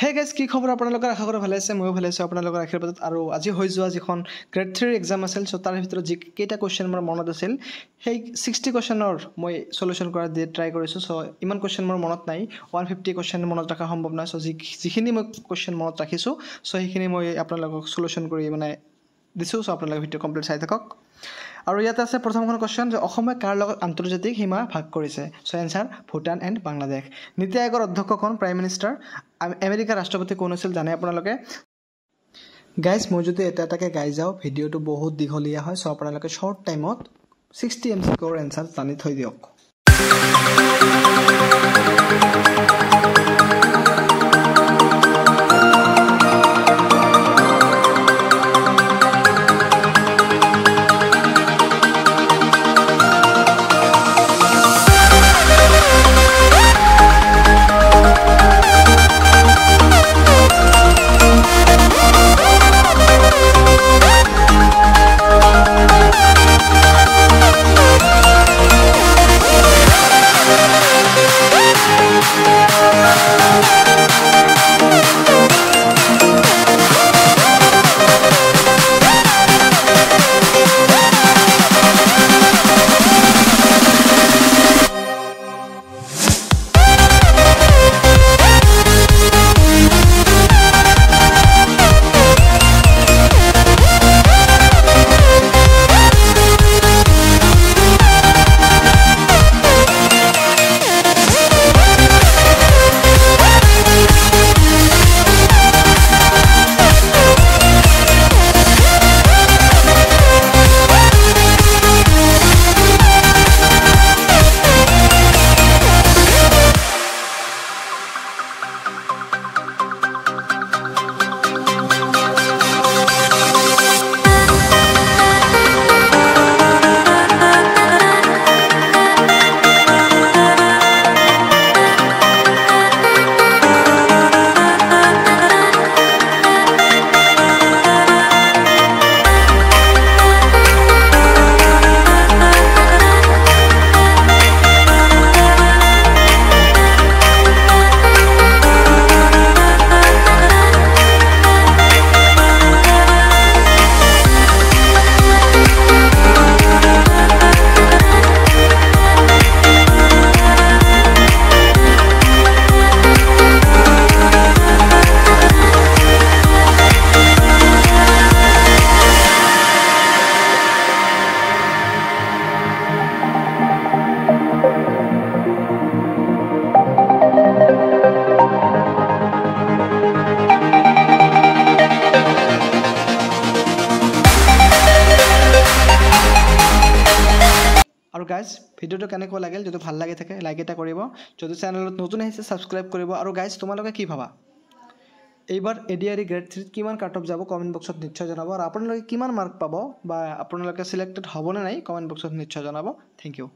hey guys কি খবৰ আপোনালোকৰ আশা কৰোঁ ভালে আছে ময়ো ভালে আছোঁ আপোনালোকৰ আশীৰ্বাদত আৰু আজি হৈ যোৱা যিখন গ্ৰেড 3 এক্সাম আছিল চ' তাৰ ভিতৰত যি কেইটা কুৱেশ্যন মোৰ মনত আছিল সেই 60 কুৱেশ্যনৰ মই সলিউশ্যন কৰা দিয়ে ট্ৰাই কৰিছোঁ চ' ইমান কুৱেশ্যন মোৰ মনত নাই 150 কুৱেশ্যন মনত ৰখা সম্ভৱ নহয় চ' যিখিনি মই কুৱেশ্যন মনত ৰাখিছোঁ চ' সেইখিনি মই আপোনালোকক সলিউশ্যন কৰি মানে দিছোঁ চ' আপোনালোকে ভিডিঅ' কমপ্লিট চাই থাকক আৰু ইয়াতে আছে প্ৰথমখন কুৱেশ্যন যে অসমে কাৰ লগত আন্তৰ্জাতিক সীমা ভাগ কৰিছে চ' এনচাৰ ভূটান এণ্ড বাংলাদেশ নীতি আয়োগৰ অধ্যক্ষ কোন প্ৰাইম মিনিষ্টাৰ আমেৰিকাৰ ৰাষ্ট্ৰপতি কোন আছিল জানে আপোনালোকে গাইজ মই যদি এটাকে গাই যাওঁ ভিডিঅ'টো বহুত দীঘলীয়া হয় চ' আপোনালোকে শ্বৰ্ট টাইমত 60 MCQৰ এনচাৰ জানি থৈ দিয়ক আৰু গাইজ ভিডিঅ'টো কেনেকুৱা লাগিল যদি ভাল লাগি থাকে লাইক এটা কৰিব যদি চেনেলত নতুন আহিছে ছাবস্ক্ৰাইব কৰিব আৰু গাইজ তোমালোকে কি ভাবা এইবাৰ এডিআৰই গ্ৰেড 3 কিমান কাট অফ যাব কমেণ্ট বক্সত নিশ্চয় জনাব আৰু আপোনালোকে কিমান মাৰ্ক পাব বা আপোনালোকে সিলেক্টেড হ'বনে নাই কমেণ্ট বক্সত নিশ্চয় জনাব থেংক ইউ